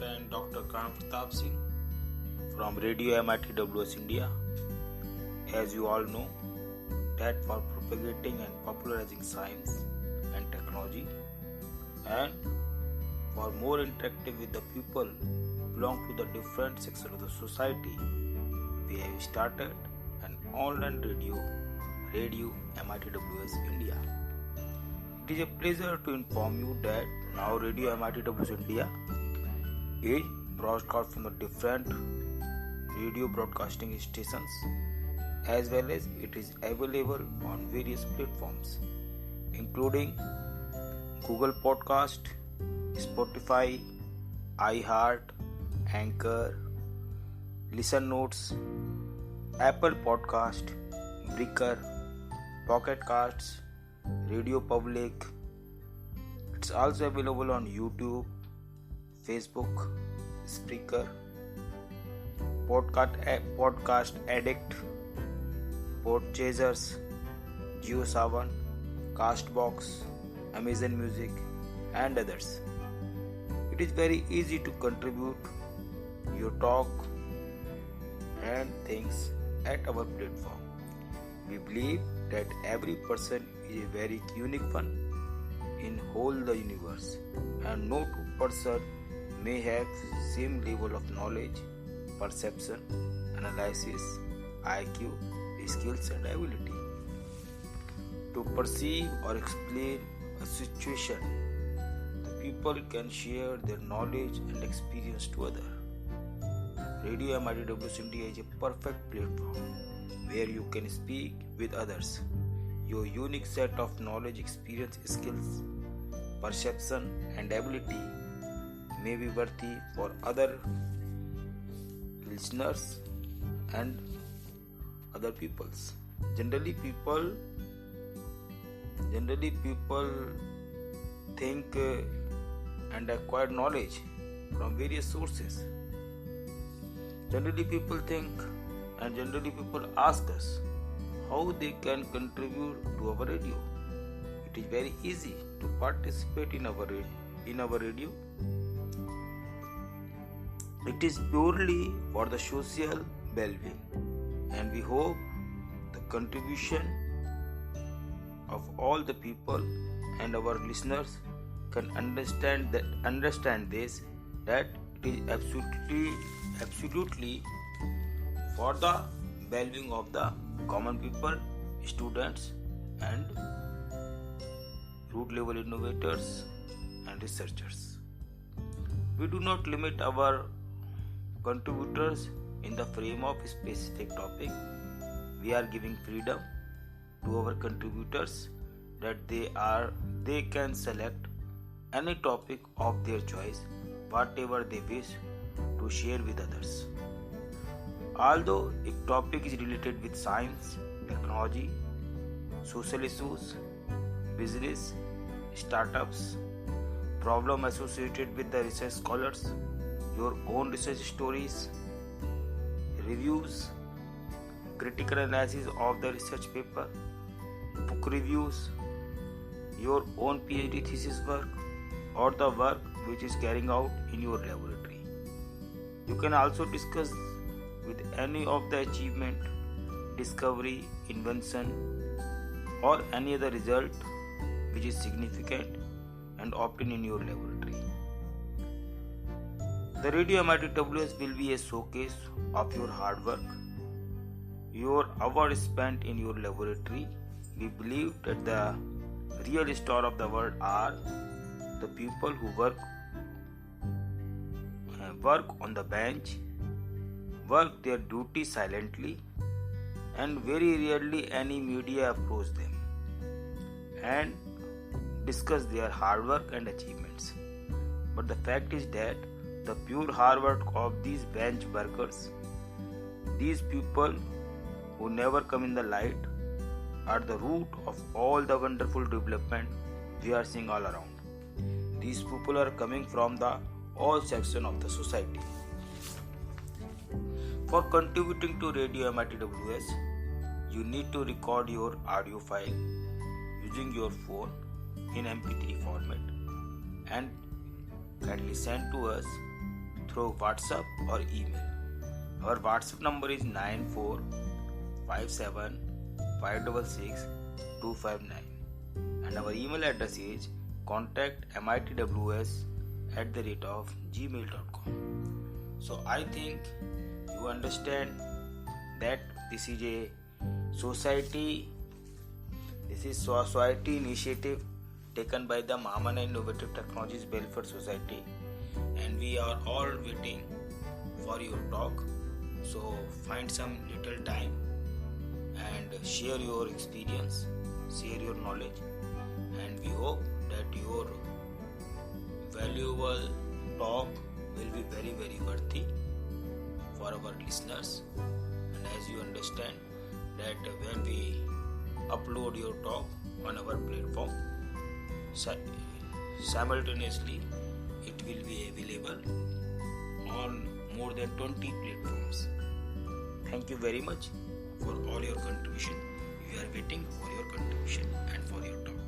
friend Dr. Karan Pratap Singh from Radio MITWS India. As you all know, that for propagating and popularizing science and technology and for more interactive with the people who belong to the different sections of the society, we have started an online Radio MITWS India. It is a pleasure to inform you that now Radio MITWS India is broadcast from the different radio broadcasting stations, as well as it is available on various platforms including Google Podcast, Spotify, iHeart, Anchor, Listen Notes, Apple Podcast, Breaker, Pocket Casts, Radio Public. It's also available on YouTube, Facebook, Spreaker, Podcast Addict, Podchasers, JioSaavn, Castbox, Amazon Music, and others. It is very easy to contribute your talk and things at our platform. We believe that every person is a very unique one in whole the universe, and no two person may have same level of knowledge, perception, analysis, IQ, skills and ability to perceive or explain a situation. The people can share their knowledge and experience to others. Radio MITWS India is a perfect platform where you can speak with others. Your unique set of knowledge, experience, skills, perception and ability may be worthy for other listeners and other peoples. Generally people think and acquire knowledge from various sources. Generally people think and generally people ask us how they can contribute to our radio. It is very easy to participate in our radio. It is purely for the social well-being, and we hope the contribution of all the people and our listeners can understand this, that it is absolutely for the well-being of the common people, students and root level innovators and researchers. We do not limit our contributors in the frame of a specific topic. We are giving freedom to our contributors that they can select any topic of their choice, whatever they wish to share with others. Although if topic is related with science, technology, social issues, business, startups, problem associated with the research scholars, your own research stories, reviews, critical analysis of the research paper, book reviews, your own PhD thesis work, or the work which is carrying out in your laboratory. You can also discuss with any of the achievement, discovery, invention, or any other result which is significant and obtained in your laboratory. The Radio MITWS will be a showcase of your hard work, your hours spent in your laboratory. We believe that the real star of the world are the people who work on the bench, work their duty silently, and very rarely any media approach them and discuss their hard work and achievements. But the fact is that the pure hard work of these bench workers, these people who never come in the light, are the root of all the wonderful development we are seeing all around. These people are coming from the all sections of the society. For contributing to Radio MITWS, you need to record your audio file using your phone in MP3 format and kindly send to us through WhatsApp or email. Our WhatsApp number is 9457566259 and our email address is contactmitws@gmail.com. So I think you understand that this is a society initiative taken by the Mahamana Innovative Technologies Welfare Society, and we are all waiting for your talk. So find some little time and share your experience, share your knowledge, and we hope that your valuable talk will be very, very worthy for our listeners. And as you understand that when we upload your talk on our platform, simultaneously it will be available on more than 20 platforms. Thank you very much for all your contribution. We are waiting for your contribution and for your talk.